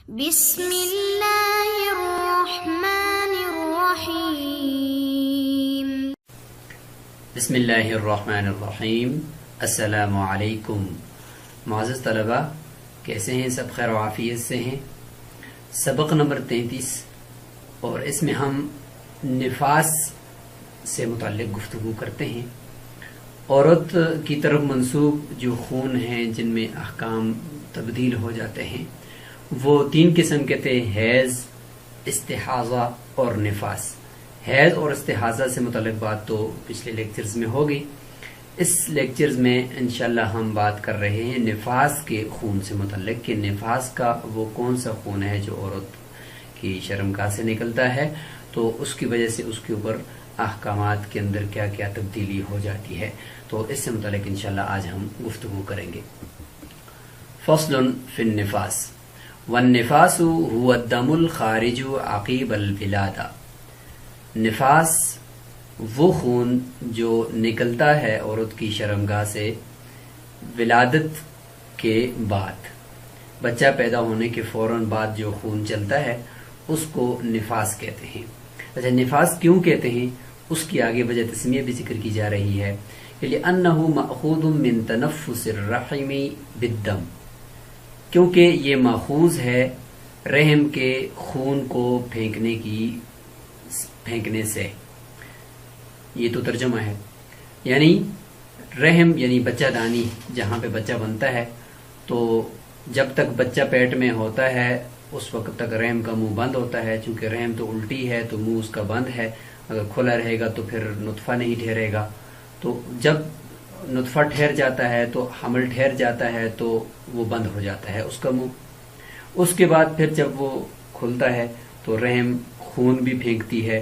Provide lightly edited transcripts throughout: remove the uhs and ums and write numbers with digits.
بسم اللہ الرحمن الرحیم بسم اللہ الرحمن الرحیم۔ السلام علیکم معزز طلبہ، کیسے ہیں؟ سب خیر و عافیت سے ہیں؟ سبق نمبر 33 اور اس میں ہم نفاس سے متعلق گفتگو کرتے ہیں۔ عورت کی طرف منسوب جو خون ہیں جن میں احکام تبدیل ہو جاتے ہیں وہ 3 قسم کے تھے: حیض، استحاضہ اور نفاس۔ حیض اور استحاضہ سے متعلق بات تو پچھلے لیکچرز میں ہوگی۔ اس لیکچرز میں انشاءاللہ ہم بات کر رہے ہیں نفاس کے خون سے متعلق کہ نفاس کا وہ کون سا خون ہے جو عورت کی شرمگاہ سے نکلتا ہے، تو اس کی وجہ سے اس کے اوپر احکامات کے اندر کیا کیا تبدیلی ہو جاتی ہے، تو اس سے متعلق انشاءاللہ آج ہم گفتگو کریں گے۔ فصل فی النفاس والنفاس هو الدم الخارج عقیب الولادہ۔ نفاس وہ خون جو نکلتا ہے عورت کی شرمگاہ سے ولادت کے بعد، بچہ پیدا ہونے کے فوراً بعد جو خون چلتا ہے اس کو نفاس کہتے ہیں۔ اچھا، نفاس کیوں کہتے ہیں اس کی آگے وجہ تسمیہ بھی ذکر کی جا رہی ہے کہ لأنہ مأخوذ من تنفس الرحم بالدم، کیونکہ یہ ماخوذ ہے رحم کے خون کو پھینکنے سے۔ یہ تو ترجمہ ہے، یعنی رحم یعنی بچہ دانی، جہاں پہ بچہ بنتا ہے، تو جب تک بچہ پیٹ میں ہوتا ہے اس وقت تک رحم کا منہ بند ہوتا ہے، چونکہ رحم تو الٹی ہے تو منہ اس کا بند ہے، اگر کھلا رہے گا تو پھر نطفہ نہیں ٹھہرے گا، تو جب نطفہ ٹھہر جاتا ہے تو حمل ٹھہر جاتا ہے تو وہ بند ہو جاتا ہے اس کا منہ۔ اس کے بعد پھر جب وہ کھلتا ہے تو رحم خون بھی پھینکتی ہے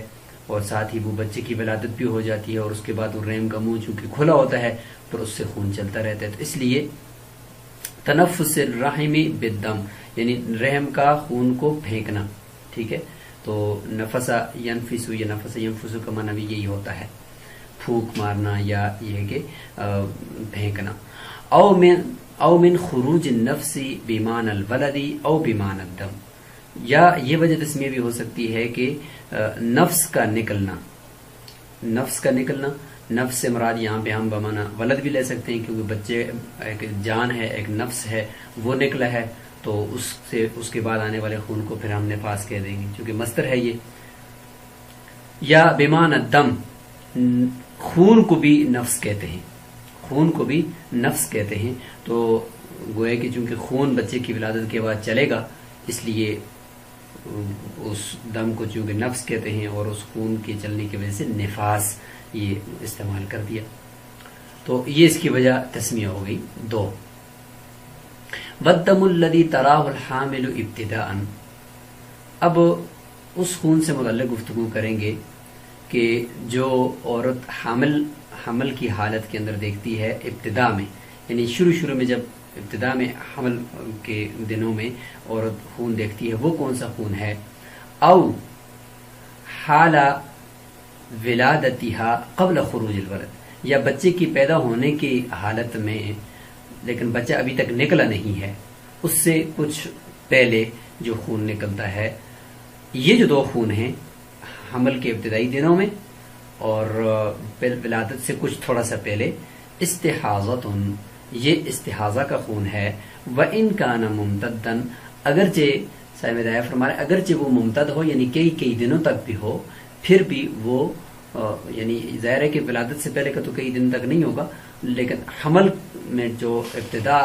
اور ساتھ ہی وہ بچے کی ولادت بھی ہو جاتی ہے، اور اس کے بعد وہ رحم کا منہ چونکہ کھلا ہوتا ہے پھر اس سے خون چلتا رہتا ہے، تو اس لیے تنفس الرحم بالدم یعنی رحم کا خون کو پھینکنا، ٹھیک ہے؟ تو نفسا ینفسو یا نفسا ینفسو کا معنی بھی یہی ہوتا ہے، پھونک مارنا یا یہ کہ پھینکنا۔ او من خروج النفس بیمان الولد او بیمان الدم، یا یہ وجہ تسمیہ بھی ہو سکتی ہے کہ نفس کا نکلنا، نفس سے مراد یہاں پہ ہم بمانا ولد بھی لے سکتے ہیں، کیونکہ بچے ایک جان ہے، ایک نفس ہے، وہ نکلا ہے تو اس کے بعد آنے والے خون کو پھر ہم نفاس کہہ دیں گے، چونکہ مصدر ہے یہ۔ یا بیمان الدم، خون کو بھی نفس کہتے ہیں، تو گویا کہ چونکہ خون بچے کی ولادت کے بعد چلے گا اس لیے اس دم کو چونکہ نفس کہتے ہیں اور اس خون کے چلنے کی وجہ سے نفاس یہ استعمال کر دیا، تو یہ اس کی وجہ تسمیہ ہو گئی 2۔ والدم الذی تراہ الحامل ابتداء، اب اس خون سے متعلق گفتگو کریں گے کہ جو عورت حمل کی حالت کے اندر دیکھتی ہے ابتدا میں، یعنی شروع میں جب ابتدا میں حمل کے دنوں میں عورت خون دیکھتی ہے وہ کون سا خون ہے؟ او حال ولادتها قبل خروج الولد، یا بچے کی پیدا ہونے کی حالت میں لیکن بچہ ابھی تک نکلا نہیں ہے، اس سے کچھ پہلے جو خون نکلتا ہے، یہ جو 2 خون ہیں حمل کے ابتدائی دنوں میں اور ولادت سے کچھ تھوڑا سا پہلے، استحاضۃ، یہ استحاضہ کا خون ہے۔ وَإِن كَانَ مُمْتَدًّا، اگرچہ صاحب ہدایہ فرما رہے اگرچہ وہ ممتد ہو یعنی کئی دنوں تک بھی ہو، پھر بھی وہ یعنی ظاہر ہے کہ ولادت سے پہلے کا تو کئی دن تک نہیں ہوگا، لیکن حمل میں جو ابتدا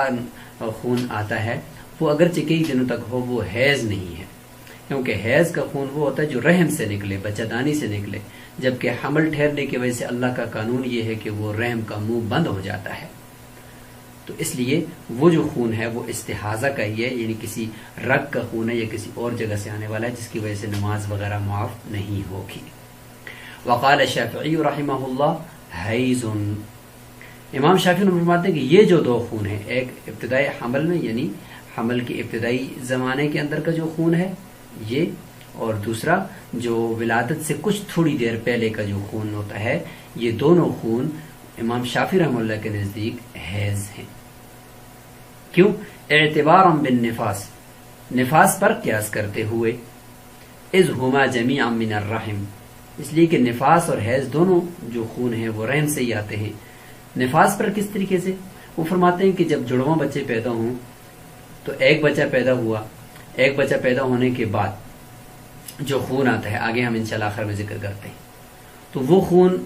خون آتا ہے وہ اگرچہ کئی دنوں تک ہو وہ حیض نہیں ہے، کیونکہ حیض کا خون وہ ہوتا ہے جو رحم سے نکلے، بچہ دانی سے نکلے، جبکہ حمل ٹھہرنے کی وجہ سے اللہ کا قانون یہ ہے کہ وہ رحم کا منہ بند ہو جاتا ہے، تو اس لیے وہ جو خون ہے وہ استحاضہ کا ہی ہے، یعنی کسی رگ کا خون ہے یا کسی اور جگہ سے آنے والا ہے جس کی وجہ سے نماز وغیرہ معاف نہیں ہوگی۔ وقال الشافعی رحمہ اللہ حیض، امام شافعی نے فرماتے ہیں کہ یہ جو 2 خون ہیں، ایک ابتدائی حمل میں یعنی حمل کے ابتدائی زمانے کے اندر کا جو خون ہے یہ، اور دوسرا جو ولادت سے کچھ تھوڑی دیر پہلے کا جو خون ہوتا ہے، یہ دونوں خون امام شافعی رحمہ اللہ کے نزدیک حیض ہیں۔ کیوں؟ اعتبارا بالنفاس، نفاس پر قیاس کرتے ہوئے، اذ ہما جمیعا من الرحم، اس لیے کہ نفاس اور حیض دونوں جو خون ہیں وہ رحم سے ہی آتے ہیں۔ نفاس پر کس طریقے سے؟ وہ فرماتے ہیں کہ جب جڑواں بچے پیدا ہوں تو ایک بچہ پیدا ہوا، ایک بچہ پیدا ہونے کے بعد جو خون آتا ہے، آگے ہم انشاءاللہ آخر میں ذکر کرتے ہیں، تو وہ خون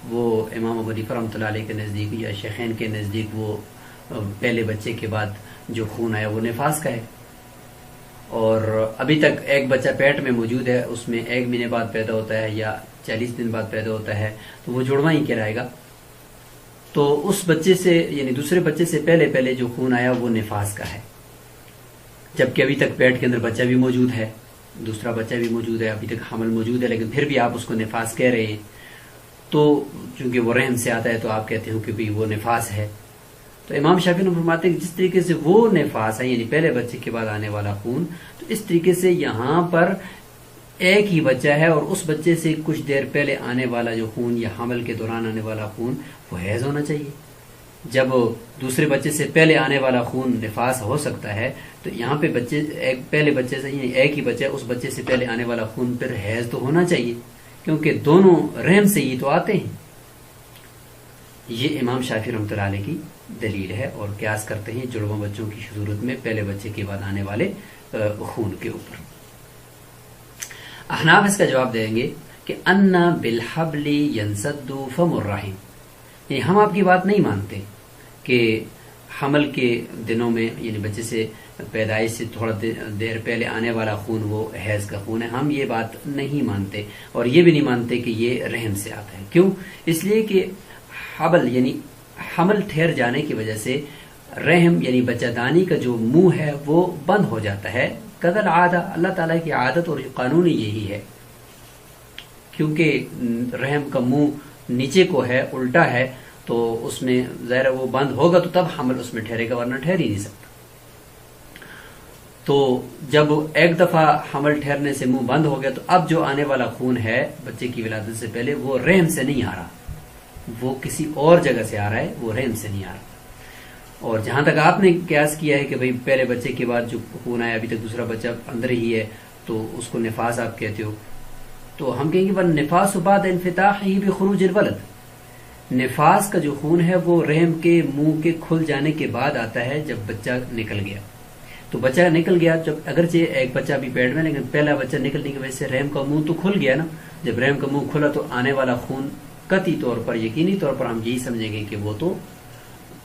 وہ امام ابو حنیفہ رحمۃ اللہ علیہ کے نزدیک یا شیخین کے نزدیک وہ پہلے بچے کے بعد جو خون آیا وہ نفاس کا ہے، اور ابھی تک ایک بچہ پیٹ میں موجود ہے، اس میں 1 مہینے بعد پیدا ہوتا ہے یا 40 دن بعد پیدا ہوتا ہے، تو وہ جڑواں ہی کہلائے گا۔ تو اس بچے سے یعنی دوسرے بچے سے پہلے جو خون آیا وہ نفاس کا ہے، جبکہ ابھی تک پیٹ کے اندر بچہ بھی موجود ہے، دوسرا بچہ بھی موجود ہے، ابھی تک حمل موجود ہے، لیکن پھر بھی آپ اس کو نفاس کہہ رہے ہیں، تو چونکہ وہ رحم سے آتا ہے تو آپ کہتے ہو کہ بھی وہ نفاس ہے۔ تو امام شافعی نے فرماتے ہیں کہ جس طریقے سے وہ نفاس ہے یعنی پہلے بچے کے بعد آنے والا خون، تو اس طریقے سے یہاں پر ایک ہی بچہ ہے اور اس بچے سے کچھ دیر پہلے آنے والا جو خون یا حمل کے دوران آنے والا خون وہ حیض ہونا چاہیے۔ جب دوسرے بچے سے پہلے آنے والا خون نفاس ہو سکتا ہے تو یہاں پہ پہلے بچے سے یعنی ایک ہی بچہ، اس بچے سے پہلے آنے والا خون پھر حیض تو ہونا چاہیے، کیونکہ دونوں رحم سے ہی تو آتے ہیں۔ یہ امام شافعی رحمۃ اللہ علیہ کی دلیل ہے، اور قیاس کرتے ہیں جڑواں بچوں کی صورت میں پہلے بچے کے بعد آنے والے خون کے اوپر۔ احناف اس کا جواب دیں گے کہ ان بالحبل ینسد فم الرحم، یعنی ہم آپ کی بات نہیں مانتے کہ حمل کے دنوں میں یعنی بچے سے پیدائش سے تھوڑا دیر پہلے آنے والا خون وہ حیض کا خون ہے، ہم یہ بات نہیں مانتے، اور یہ بھی نہیں مانتے کہ یہ رحم سے آتا ہے۔ کیوں؟ اس لیے کہ حبل یعنی حمل ٹھہر جانے کی وجہ سے رحم یعنی بچہ دانی کا جو منہ ہے وہ بند ہو جاتا ہے، قدر عادہ، اللہ تعالیٰ کی عادت اور قانون یہی ہے، کیونکہ رحم کا منہ نیچے کو ہے، الٹا ہے، تو اس میں ظاہر وہ بند ہوگا تو تب حمل اس میں ٹھہرے گا، ورنہ ٹھہر ہی نہیں سکتا۔ تو جب ایک دفعہ حمل ٹھہرنے سے منہ بند ہو گیا تو اب جو آنے والا خون ہے بچے کی ولادت سے پہلے وہ رحم سے نہیں آ رہا، وہ کسی اور جگہ سے آ رہا ہے، وہ رحم سے نہیں آ رہا۔ اور جہاں تک آپ نے قیاس کیا ہے کہ بھئی پہلے بچے کے بعد جو خون آیا ابھی تک دوسرا بچہ اندر ہی ہے تو اس کو نفاس آپ کہتے ہو، تو ہم کہیں گے بل نفاس بعد انفتاحہ بخروج الولد، نفاس کا جو خون ہے وہ رحم کے منہ کے کھل جانے کے بعد آتا ہے جب بچہ نکل گیا۔ تو بچہ نکل گیا، جب اگرچہ ایک بچہ بھی پیٹ میں، لیکن پہلا بچہ نکلنے کی وجہ سے رحم کا منہ تو کھل گیا نا، جب رحم کا منہ کھلا تو آنے والا خون قطعی طور پر یقینی طور پر ہم یہی سمجھیں گے کہ وہ تو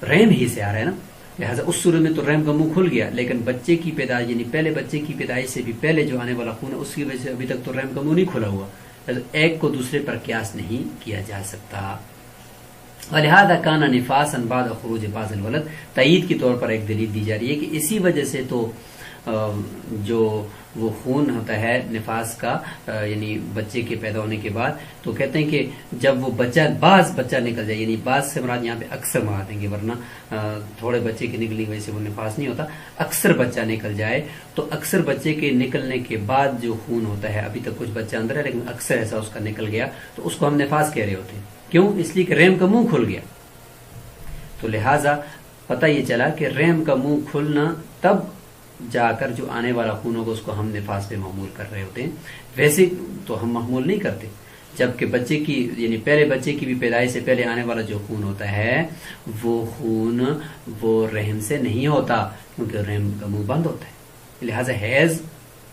رحم ہی سے آ رہا ہے نا، لہٰذا اس صورت میں تو رحم کا منہ کھل گیا، لیکن بچے کی پیدائش یعنی پہلے بچے کی پیدائش سے بھی پہلے جو آنے والا خون ہے اس کی وجہ سے ابھی تک تو رحم کا منہ نہیں کھلا ہوا، ایک کو دوسرے پر قیاس نہیں کیا جا سکتا۔ ولہذا کان نفاسا بعد خروج بعض الولد، تائید کے طور پر ایک دلیل دی جا رہی ہے کہ اسی وجہ سے تو جو وہ خون ہوتا ہے نفاس کا یعنی بچے کے پیدا ہونے کے بعد، تو کہتے ہیں کہ جب وہ بعض بچہ نکل جائے، یعنی بعض سے مراد یہاں پہ اکثر مراد دیں گے، ورنہ تھوڑے بچے کے نکلنے کی وجہ سے وہ نفاس نہیں ہوتا، اکثر بچہ نکل جائے تو اکثر بچے کے نکلنے کے بعد جو خون ہوتا ہے، ابھی تک کچھ بچہ اندر ہے لیکن اکثر ایسا اس کا نکل گیا تو اس کو ہم نفاس کہہ رہے ہوتے ہیں۔ کیوں؟ اس لیے کہ رحم کا منہ کھل گیا، تو لہٰذا پتہ یہ چلا کہ رحم کا منہ کھلنا تب جا کر جو آنے والا خون ہوگا اس کو ہم نفاس پہ معمول کر رہے ہوتے ہیں، ویسے تو ہم معمول نہیں کرتے، جبکہ بچے کی یعنی پہلے بچے کی بھی پیدائش سے پہلے آنے والا جو خون ہوتا ہے وہ خون وہ رحم سے نہیں ہوتا، کیونکہ رحم کا منہ بند ہوتا ہے، لہٰذا حیض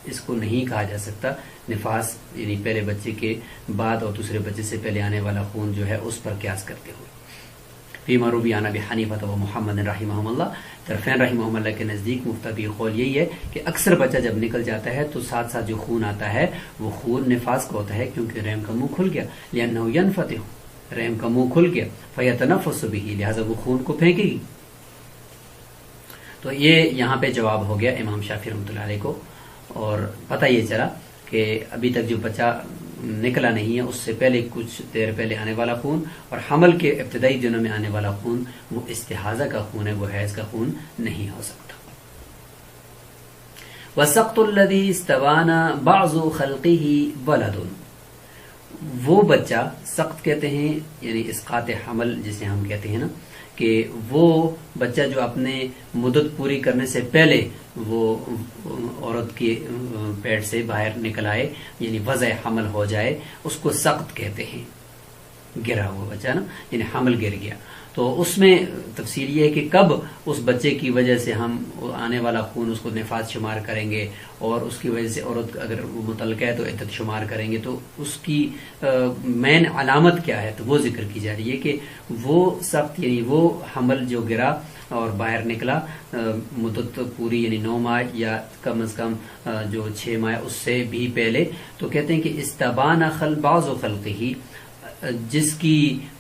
اس کو نہیں کہا جا سکتا۔ نفاس یعنی پہلے بچے کے بعد اور دوسرے بچے سے پہلے آنے والا خون جو ہے اس پر قیاس کرتے ہوئے۔ فیما روی عن ابی حنیفہ و محمد رحمہم اللہ، طرفین رحمہم اللہ کے نزدیک مفتبی قول یہی ہے کہ اکثر بچہ جب نکل جاتا ہے تو ساتھ ساتھ جو خون آتا ہے وہ خون نفاس کا ہوتا ہے، کیونکہ رحم کا منہ کھل گیا، لأنہ ینفتح، رحم کا منہ کھل گیا، فیتنفس بہ، لہذا وہ خون کو پھینکے گی۔ تو یہ یہاں پہ جواب ہو گیا امام شافعی رحمۃ اللہ علیہ کو، اور پتہ یہ چلا کہ ابھی تک جو بچہ نکلا نہیں ہے اس سے پہلے کچھ دیر پہلے آنے والا خون اور حمل کے ابتدائی دنوں میں آنے والا خون وہ استحاضہ کا خون ہے، وہ حیض کا خون نہیں ہو سکتا۔ وَسَقْطُ الَّذِي اسْتَوَانَ بَعْضُ خَلْقِهِ وَلَدٌ، وہ بچہ سقط کہتے ہیں یعنی اسقاط حمل جسے ہم کہتے ہیں نا، کہ وہ بچہ جو اپنے مدت پوری کرنے سے پہلے وہ عورت کے پیٹ سے باہر نکل آئے، یعنی وضع حمل ہو جائے، اس کو سقط کہتے ہیں، گرا ہوا بچہ نا، یعنی حمل گر گیا۔ تو اس میں تفصیل یہ ہے کہ کب اس بچے کی وجہ سے ہم آنے والا خون اس کو نفاس شمار کریں گے، اور اس کی وجہ سے عورت اگر مطلقہ ہے تو عدت شمار کریں گے، تو اس کی مین علامت کیا ہے، تو وہ ذکر کی جا رہی ہے کہ وہ سخت، یعنی وہ حمل جو گرا اور باہر نکلا مدت پوری، یعنی 9 ماہ یا کم از کم جو 6 ماہ اس سے بھی پہلے، تو کہتے ہیں کہ استبان بعض خلقہ، جس کی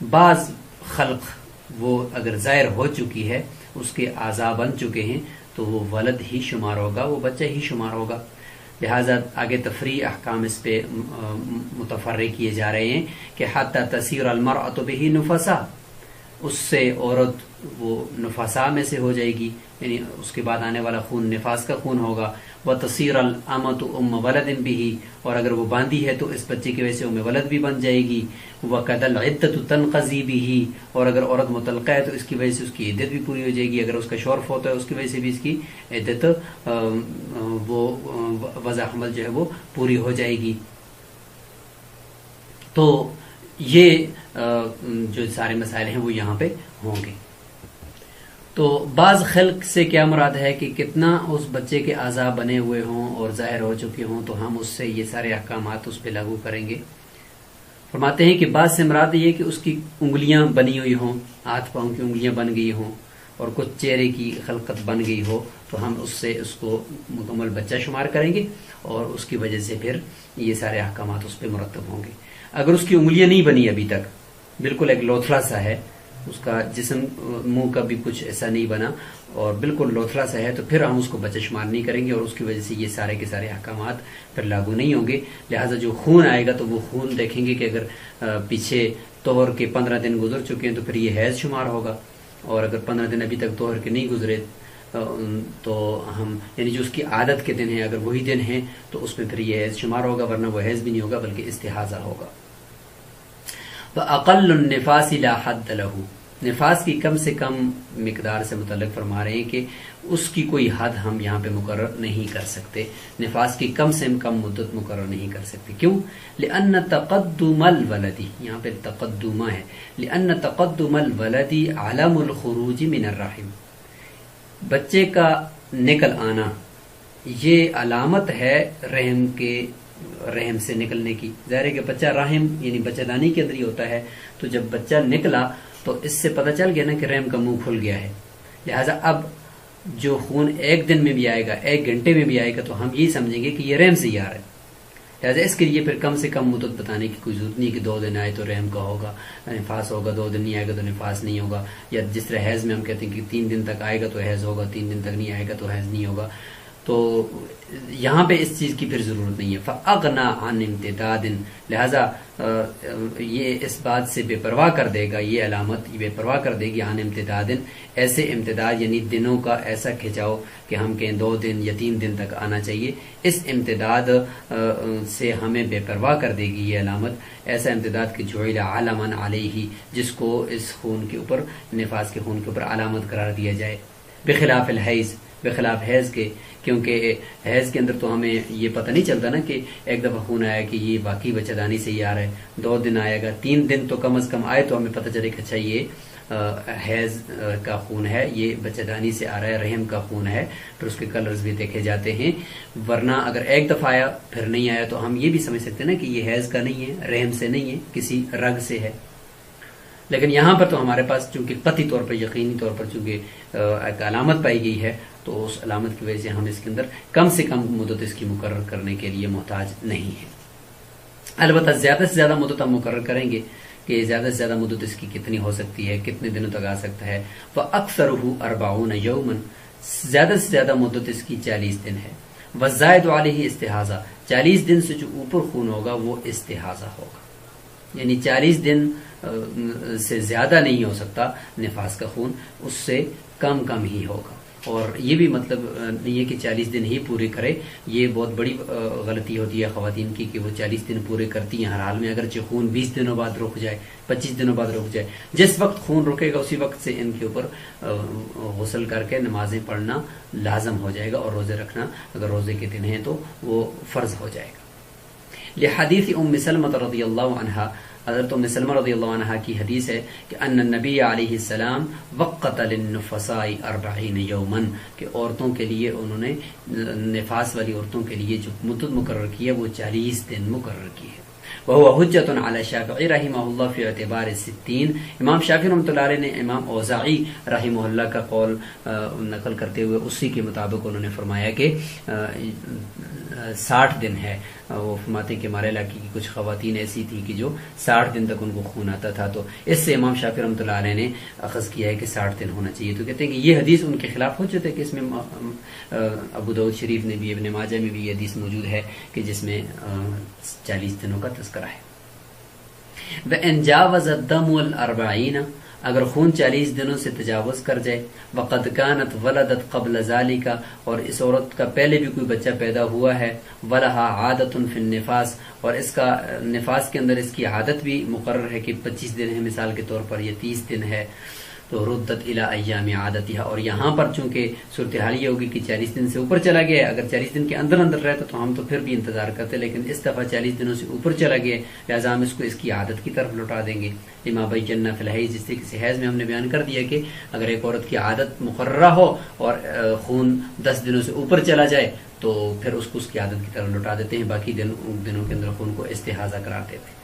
بعض خلق وہ اگر ظاہر ہو چکی ہے، اس کے اعضاء بن چکے ہیں، تو وہ ولد ہی شمار ہوگا، وہ بچہ ہی شمار ہوگا۔ لہذا آگے تفریع احکام اس پہ متفرع کیے جا رہے ہیں کہ حتی تصیر المرأة به نفسا، اس سے عورت وہ نفسا میں سے ہو جائے گی، یعنی اس کے بعد آنے والا خون نفاس کا خون ہوگا۔ وتصیر الامة ام ولد به، اور اگر وہ باندھی ہے تو اس بچے کی وجہ سے ام ولد بھی بن جائے گی۔ وقد العدۃ تنقضی به، اور اگر عورت مطلقہ ہے تو اس کی وجہ سے اس کی عدت بھی پوری ہو جائے گی، اگر اس کا شوہر فوت ہے اس کی وجہ سے بھی اس کی عدت وہ وضع حمل جو ہے وہ پوری ہو جائے گی۔ تو یہ جو سارے مسائل ہیں وہ یہاں پہ ہوں گے۔ تو بعض خلق سے کیا مراد ہے کہ کتنا اس بچے کے اعضاء بنے ہوئے ہوں اور ظاہر ہو چکے ہوں، تو ہم اس سے یہ سارے احکامات اس پہ لاگو کریں گے۔ فرماتے ہیں کہ بعض سے مراد یہ کہ اس کی انگلیاں بنی ہوئی ہوں، ہاتھ پاؤں کی انگلیاں بن گئی ہوں، اور کچھ چہرے کی خلقت بن گئی ہو، تو ہم اس سے اس کو مکمل بچہ شمار کریں گے، اور اس کی وجہ سے پھر یہ سارے احکامات اس پہ مرتب ہوں گے۔ اگر اس کی انگلیاں نہیں بنی ابھی تک، بالکل ایک لوتھڑا سا ہے، اس کا جسم منہ کا بھی کچھ ایسا نہیں بنا اور بالکل لوتھڑا سا ہے، تو پھر ہم اس کو بچہ شمار نہیں کریں گے، اور اس کی وجہ سے یہ سارے کے سارے احکامات پھر لاگو نہیں ہوں گے۔ لہٰذا جو خون آئے گا تو وہ خون دیکھیں گے کہ اگر پیچھے طہر کے 15 دن گزر چکے ہیں تو پھر یہ حیض شمار ہوگا، اور اگر 15 دن ابھی تک طہر کے نہیں گزرے تو ہم، یعنی جو اس کی عادت کے دن ہیں اگر وہی دن ہیں تو اس میں پھر یہ حیض شمار ہوگا، ورنہ وہ حیض بھی نہیں ہوگا بلکہ استحاضہ ہوگا۔ وَأَقَلُّ النِّفَاسِ لَا حَدَّ لَهُ، نفاس کی کم سے کم مقدار سے متعلق فرما رہے ہیں کہ اس کی کوئی حد ہم یہاں پہ مقرر نہیں کر سکتے، نفاس کی کم سے کم مدت مقرر نہیں کر سکتے۔ کیوں؟ لأن تقدم الولد، یہاں پہ تقدمہ ہے، لأن تقدم الولد علم الخروج من الرحم، بچے کا نکل آنا یہ علامت ہے رحم سے نکلنے کی۔ ظاہر ہے کہ بچہ رحم یعنی بچہ دانی کے اندر ہی ہوتا ہے، تو جب بچہ نکلا تو اس سے پتہ چل گیا نا کہ رحم کا منہ کھل گیا ہے، لہٰذا اب جو خون 1 دن میں بھی آئے گا، 1 گھنٹے میں بھی آئے گا، تو ہم یہی سمجھیں گے کہ یہ رحم سے ہی آ رہا ہے۔ لہٰذا اس کے لیے پھر کم سے کم مدت بتانے کی کوئی ضرورت نہیں کہ 2 دن آئے تو رحم کا ہوگا، نفاس ہوگا، 2 دن نہیں آئے گا تو نفاس نہیں ہوگا، یا جس طرح حیض میں ہم کہتے ہیں کہ 3 دن تک آئے گا تو حیض ہوگا، 3 دن تک نہیں آئے گا تو حیض نہیں ہوگا۔ تو یہاں پہ اس چیز کی پھر ضرورت نہیں ہے۔ فَأَغْنَى عَنْ امْتِدَادٍ، لہذا یہ اس بات سے بے پرواہ کر دے گا، یہ علامت بے پرواہ کر دے گی عن امتداد، ایسے امتداد یعنی دنوں کا ایسا کھچاؤ کہ ہم کہیں 2 دن یا 3 دن تک آنا چاہیے، اس امتداد سے ہمیں بے پرواہ کر دے گی یہ علامت، ایسا امتداد کہ جعل علما علیہ، جس کو اس خون کے اوپر، نفاس کے خون کے اوپر علامت قرار دیا جائے، بخلاف الحیض، بخلاف حیض کے، کیونکہ حیض کے اندر تو ہمیں یہ پتہ نہیں چلتا نا کہ ایک دفعہ خون آیا کہ یہ باقی بچہ دانی سے ہی آ رہا ہے، 2 دن آئے گا، 3 دن تو کم از کم آئے تو ہمیں پتہ چلے کہ اچھا یہ حیض کا خون ہے، یہ بچہ دانی سے آ رہا ہے، رحم کا خون ہے، پھر اس کے کلرز بھی دیکھے جاتے ہیں۔ ورنہ اگر ایک دفعہ آیا پھر نہیں آیا تو ہم یہ بھی سمجھ سکتے ہیں نا کہ یہ حیض کا نہیں ہے، رحم سے نہیں ہے، کسی رگ سے ہے۔ لیکن یہاں پر تو ہمارے پاس چونکہ قطعی طور پر، یقینی طور پر چونکہ ایک علامت پائی گئی ہے، تو اس علامت کی وجہ سے ہم اس کے اندر کم سے کم مدت اس کی مقرر کرنے کے لیے محتاج نہیں ہے۔ البتہ زیادہ سے زیادہ مدت ہم مقرر کریں گے کہ زیادہ سے زیادہ مدت اس کی کتنی ہو سکتی ہے، کتنے دنوں تک آ سکتا ہے۔ وَأَكْثَرُهُ 40 يَوْمًا، زیادہ سے زیادہ مدت اس کی 40 دن ہے۔ وَالزَّائِدُ عَلَيْهِ استحاضہ، 40 دن سے جو اوپر خون ہوگا وہ استحاضہ ہوگا، یعنی 40 دن سے زیادہ نہیں ہو سکتا نفاس کا خون، اس سے کم ہی ہوگا۔ اور یہ بھی مطلب نہیں ہے کہ 40 دن ہی پورے کرے. یہ بہت بڑی غلطی ہوتی ہے خواتین کی کہ وہ 40 دن پورے کرتی ہیں ہر حال میں، اگرچہ خون 20 دنوں بعد رک جائے، 25 دنوں بعد رک جائے، جس وقت خون رکے گا اسی وقت سے ان کے اوپر غسل کر کے نمازیں پڑھنا لازم ہو جائے گا، اور روزے رکھنا اگر روزے کے دن ہیں تو وہ فرض ہو جائے گا. لحدیث ام سلمہ رضی اللہ عنہا، حضرت ام سلمہ رضی اللہ عنہا کی حدیث ہے کہ ان النبی علیہ السلام وقت للنفساء 40 یوما، کہ عورتوں کے لیے انہوں نے نفاس والی عورتوں کے لیے جو مدت مقرر کی ہے وہ 40 دن مقرر کی ہے. وهو حجت علی الشافعی رحمہ اللہ فی اعتبار 60. امام شافعی رحمۃ اللہ علیہ نے امام اوزاعی رحمہ اللہ کا قول نقل کرتے ہوئے اسی کے مطابق انہوں نے فرمایا کہ 60 دن ہے. وہ فرماتے کہ ہمارے علاقے کی کچھ خواتین ایسی تھی کہ جو 60 دن تک ان کو خون آتا تھا، تو اس سے امام شافعی رحمۃ اللہ علیہ نے اخذ کیا ہے کہ 60 دن ہونا چاہیے. تو کہتے ہیں کہ یہ حدیث ان کے خلاف حجت ہے کہ اس میں ابو داؤد شریف نے بھی، ابن ماجہ میں بھی یہ حدیث موجود ہے کہ جس میں 40 دنوں کا تذکرہ ہے. وَإِنْ جَاوَزَ الدَّمُ 40، اگر خون 40 دنوں سے تجاوز کر جائے، وَقَدْ كَانَتْ وَلَدَتْ قَبْلَ ذَلِكَ، اور اس عورت کا پہلے بھی کوئی بچہ پیدا ہوا ہے، وَلَهَا عَادَةٌ فِي النِّفَاسِ، اور اس کا نفاس کے اندر اس کی عادت بھی مقرر ہے کہ 25 دن ہے، مثال کے طور پر یہ 30 دن ہے، تو ردت الی ایام عادتها، اور یہاں پر چونکہ صورتحال یہ ہوگی کہ 40 دن سے اوپر چلا گیا ہے، اگر 40 دن کے اندر اندر رہتا تو ہم تو پھر بھی انتظار کرتے، لیکن اس دفعہ 40 دنوں سے اوپر چلا گیا، لہٰذا ہم اس کو اس کی عادت کی طرف لوٹا دیں گے. لما بینا فی الحیض، جس طریقے سے حیض میں ہم نے بیان کر دیا کہ اگر ایک عورت کی عادت مقررہ ہو اور خون 10 دنوں سے اوپر چلا جائے تو پھر اس کو اس کی عادت کی طرف لوٹا دیتے ہیں، باقی دنوں کے اندر خون کو استحاضہ قرار دیتے ہیں.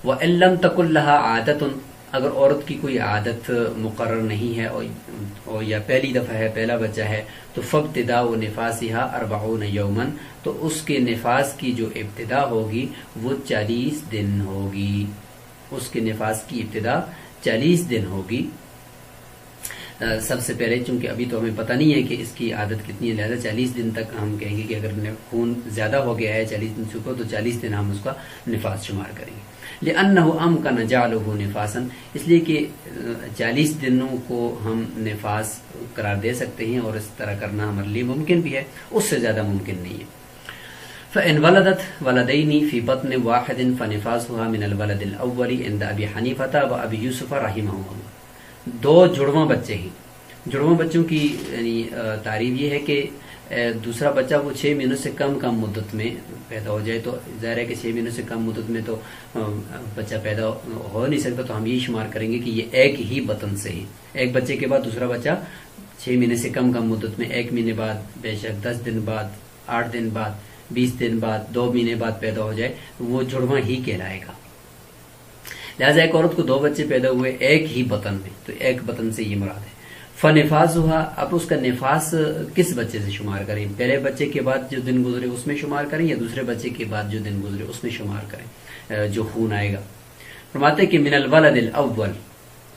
وَإِن لَمْ تَكُن لَهَا عَادَةٌ، اگر عورت کی کوئی عادت مقرر نہیں ہے اور یا پہلی دفعہ ہے، پہلا بچہ ہے، تو فابتداء نفاسها 40 یوما، تو اس کے نفاس کی جو ابتدا ہوگی وہ 40 دن ہوگی. اس کے نفاس کی ابتدا 40 دن ہوگی. سب سے پہلے چونکہ ابھی تو ہمیں پتہ نہیں ہے کہ اس کی عادت کتنی ہے، لہذا 40 دن تک ہم کہیں گے کہ اگر خون زیادہ ہو گیا ہے 40 دن سے اوپر تو 40 دن ہم اس کا نفاس شمار کریں گے. لأنه أمكن جعله نفاسا، اس لیے کہ 40 دنوں کو ہم نفاس قرار دے سکتے ہیں اور اس طرح کرنا ہمارے لیے ممکن بھی ہے، اس سے زیادہ ممکن نہیں ہے. فإن ولدت ولدين في بطن واحد فنفاسها من الولد الأول عند أبي حنيفة وأبي يوسف رحمهم الله. دو جڑواں بچے ہیں، جڑواں بچوں کی یعنی تعریف یہ ہے کہ دوسرا بچہ وہ 6 مہینوں سے کم مدت میں پیدا ہو جائے، تو ظاہر ہے کہ 6 مہینوں سے کم مدت میں تو بچہ پیدا ہو نہیں سکتا، تو ہم یہی شمار کریں گے کہ یہ ایک ہی بطن سے ہی، ایک بچے کے بعد دوسرا بچہ 6 مہینے سے کم مدت میں 1 مہینے بعد، بے شک 10 دن بعد، 8 دن بعد، 20 دن بعد، 2 مہینے بعد پیدا ہو جائے وہ جڑواں ہی کہلائے گا. لہٰذا ایک عورت کو 2 بچے پیدا ہوئے ایک ہی بطن میں، تو ایک بطن سے یہ مراد ہے. فنفاسها، اب اس کا نفاس کس بچے سے شمار کریں؟ پہلے بچے کے بعد جو دن گزرے اس میں شمار کریں یا دوسرے بچے کے بعد جو دن گزرے اس میں شمار کریں جو خون آئے گا؟ فرماتے کہ من الولد الاول،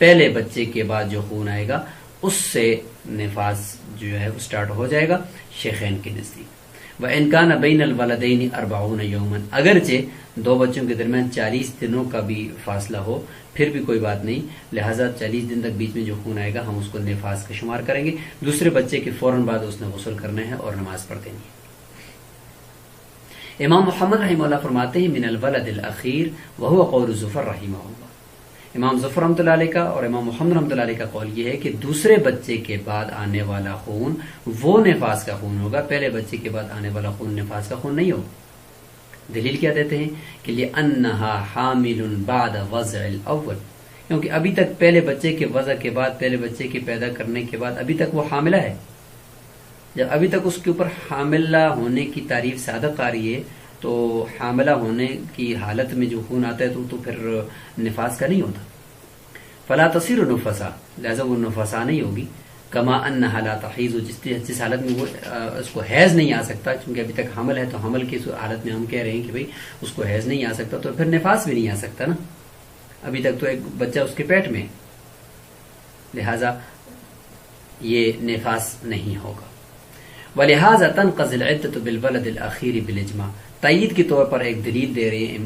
پہلے بچے کے بعد جو خون آئے گا اس سے نفاس جو ہے وہ سٹارٹ ہو جائے گا شیخین کے نزدیک. وَإِنْ كَانَ بَيْنَ الْوَلَدَيْنِ 40 يَوْمًا، اگرچہ 2 بچوں کے درمیان 40 دنوں کا بھی فاصلہ ہو پھر بھی کوئی بات نہیں، لہٰذا 40 دن تک بیچ میں جو خون آئے گا ہم اس کو نفاس کا شمار کریں گے. دوسرے بچے کے فوراً بعد اس نے غسل کرنا ہے اور نماز پڑھ دینی ہے. امام محمد رحمہ اللہ فرماتے ہیں من الولد الاخیر وهو قول زفر رحمہ اللہ. امام ظفر رحمۃ اللہ علیہ کا اور امام محمد رحمۃ اللہ علیہ کا قول یہ ہے کہ دوسرے بچے کے بعد آنے والا خون وہ نفاس کا خون ہوگا، پہلے بچے کے بعد آنے والا خون نفاس کا خون نہیں ہوگا. دلیل کیا دیتے ہیں کہ لِأَنَّهَا حَامِلٌ بَعْدَ وَضْعِ الْأَوَّلِ، کیونکہ ابھی تک پہلے بچے کے وضع کے بعد، پہلے بچے کے پیدا کرنے کے بعد ابھی تک وہ حاملہ ہے. جب ابھی تک اس کے اوپر حاملہ ہونے کی تعریف صادق آ رہی ہے تو حاملہ ہونے کی حالت میں جو خون آتا ہے تو پھر نفاس کا نہیں ہوتا. فلا تصیر نفسا، لہذا وہ نفسا نہیں ہوگی. کما انہا لا تحیض، جس حالت میں وہ اس کو حیض نہیں آ سکتا، چونکہ ابھی تک حمل ہے تو حمل کی حالت میں ہم کہہ رہے ہیں کہ بھئی اس کو حیض نہیں آ سکتا، تو پھر نفاس بھی نہیں آ سکتا نا، ابھی تک تو ایک بچہ اس کے پیٹ میں، لہذا یہ نفاس نہیں ہوگا. ولہذا تنقضی العدۃ بالولد الاخیر بالاجماع، تائید کے طور پر ایک دلیل دے رہے ہیں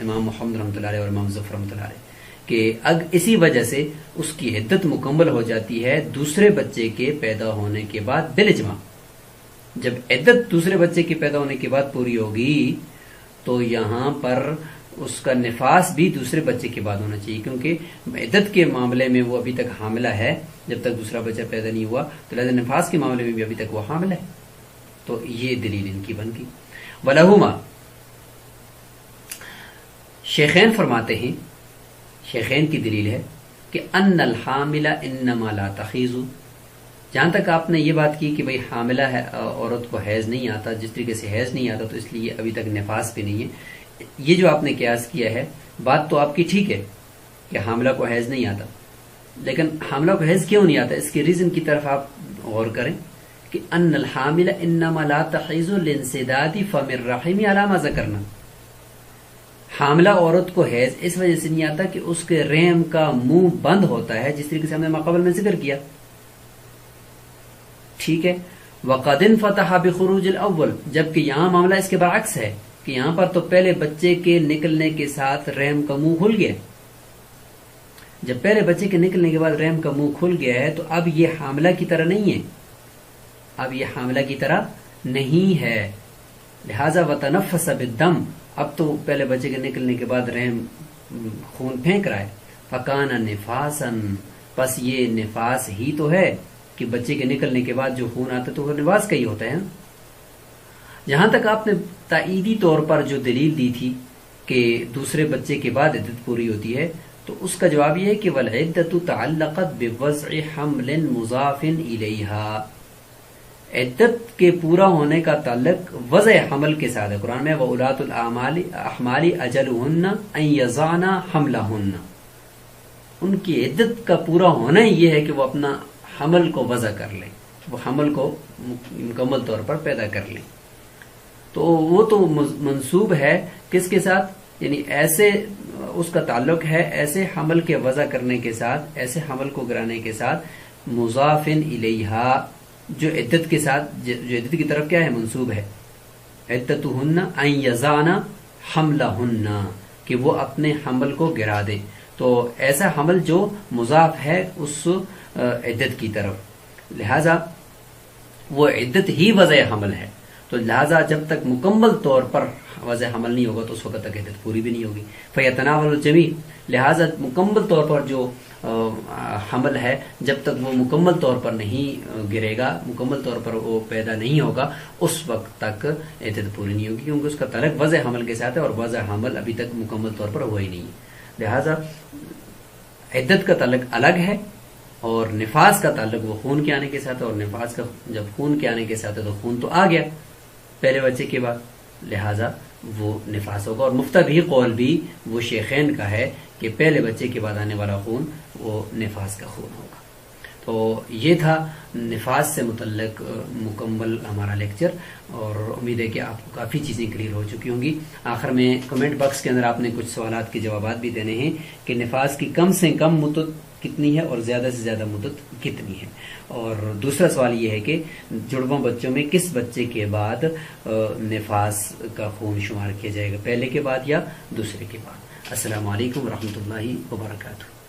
امام محمد رحمۃ اللہ علیہ اور امام ظفر رحمۃ اللہ علیہ کہ اسی وجہ سے اس کی عدت مکمل ہو جاتی ہے دوسرے بچے کے پیدا ہونے کے بعد بالاجماع. جب عدت دوسرے بچے کے پیدا ہونے کے بعد پوری ہوگی تو یہاں پر اس کا نفاس بھی دوسرے بچے کے بعد ہونا چاہیے، کیونکہ عدت کے معاملے میں وہ ابھی تک حاملہ ہے جب تک دوسرا بچہ پیدا نہیں ہوا، تو لہذا نفاس کے معاملے میں بھی ابھی تک وہ حامل ہے. تو یہ دلیل ان کی بن گئی. وَلَهُمَا، شیخین فرماتے ہیں، شیخین کی دلیل ہے کہ ان الحامل انما لا تخیز. جہاں تک آپ نے یہ بات کی کہ بھئی حاملہ ہے عورت کو حیض نہیں آتا، جس طریقے سے حیض نہیں آتا تو اس لیے ابھی تک نفاس بھی نہیں ہے، یہ جو آپ نے قیاس کیا ہے بات تو آپ کی ٹھیک ہے کہ حاملہ کو حیض نہیں آتا، لیکن حاملہ کو حیض کیوں نہیں آتا اس کے ریزن کی طرف آپ غور کریں کہ ان الحامل انما لا تحیض لانسداد فم الرحم علی ما ذکرنا. حاملہ عورت کو حیض اس وجہ سے نہیں آتا کہ اس کے رحم کا منہ بند ہوتا ہے، جس طریقے سے ہم نے ماقبل میں ذکر کیا. ٹھیک ہے. وقد انفتح بخروج الاول، جبکہ یہاں معاملہ اس کے برعکس ہے کہ یہاں پر تو پہلے بچے کے نکلنے کے ساتھ رحم کا منہ کھل گیا. جب پہلے بچے کے نکلنے کے بعد رحم کا منہ کھل گیا ہے تو اب یہ حاملہ کی طرح نہیں ہے، اب یہ حاملہ کی طرح نہیں ہے. لہذا وتنفس بالدم، اب تو پہلے بچے کے نکلنے کے بعد رحم خون پھینک رہا ہے. فکان نفاسا، پس یہ نفاس ہی تو ہے کہ بچے کے نکلنے کے بعد جو خون آتا ہے تو وہ نفاس کا ہی ہوتا ہے. جہاں تک آپ نے تائیدی طور پر جو دلیل دی تھی کہ دوسرے بچے کے بعد عدت پوری ہوتی ہے، تو اس کا جواب یہ ہے کہ والعدت تعلقت بوضع حمل مضاف الیہا. عدت کے پورا ہونے کا تعلق وضع حمل کے ساتھ ہے. قرآن میں وَأُولَاتُ الْأَحْمَالِ أَجَلُهُنَّ أَن يَضَعْنَ حَمْلَهُنَّ، ان کی عدت کا پورا ہونا ہی یہ ہے کہ وہ اپنا حمل کو وضع کر لیں، وہ حمل کو مکمل طور پر پیدا کر لیں. تو وہ تو منسوب ہے کس کے ساتھ، یعنی ایسے اس کا تعلق ہے ایسے حمل کے وضع کرنے کے ساتھ، ایسے حمل کو گرانے کے ساتھ مضاف الیہا، جو عدت کے ساتھ، جو عدت کی طرف کیا ہے منسوب ہے. عدتہن ان یضعن حملہن، کہ وہ اپنے حمل کو گرا دیں. تو ایسا حمل جو مضاف ہے اس عدت کی طرف، لہذا وہ عدت ہی وضع حمل ہے. تو لہذا جب تک مکمل طور پر وضع حمل نہیں ہوگا تو اس وقت تک عدت پوری بھی نہیں ہوگی. فیتناول الجمیع، لہذا مکمل طور پر جو حمل ہے جب تک وہ مکمل طور پر نہیں گرے گا، مکمل طور پر وہ پیدا نہیں ہوگا، اس وقت تک عدت پوری نہیں ہوگی، کیونکہ اس کا تعلق وضع حمل کے ساتھ ہے اور وضع حمل ابھی تک مکمل طور پر ہوا ہی نہیں ہے. لہذا عدت کا تعلق الگ ہے اور نفاس کا تعلق وہ خون کے آنے کے ساتھ ہے، اور نفاس کا جب خون کے آنے کے ساتھ ہے تو خون تو آ گیا پہلے بچے کے بعد، لہذا وہ نفاس ہوگا. اور مفتبی قول بھی وہ شیخین کا ہے کہ پہلے بچے کے بعد آنے والا خون وہ نفاس کا خون ہوگا. تو یہ تھا نفاس سے متعلق مکمل ہمارا لیکچر، اور امید ہے کہ آپ کو کافی چیزیں کلیئر ہو چکی ہوں گی. آخر میں کمنٹ باکس کے اندر آپ نے کچھ سوالات کے جوابات بھی دینے ہیں کہ نفاس کی کم سے کم مدت کتنی ہے اور زیادہ سے زیادہ مدت کتنی ہے. اور دوسرا سوال یہ ہے کہ جڑواں بچوں میں کس بچے کے بعد نفاس کا خون شمار کیا جائے گا، پہلے کے بعد یا دوسرے کے بعد. السلام علیکم ورحمۃ اللہ وبرکاتہ.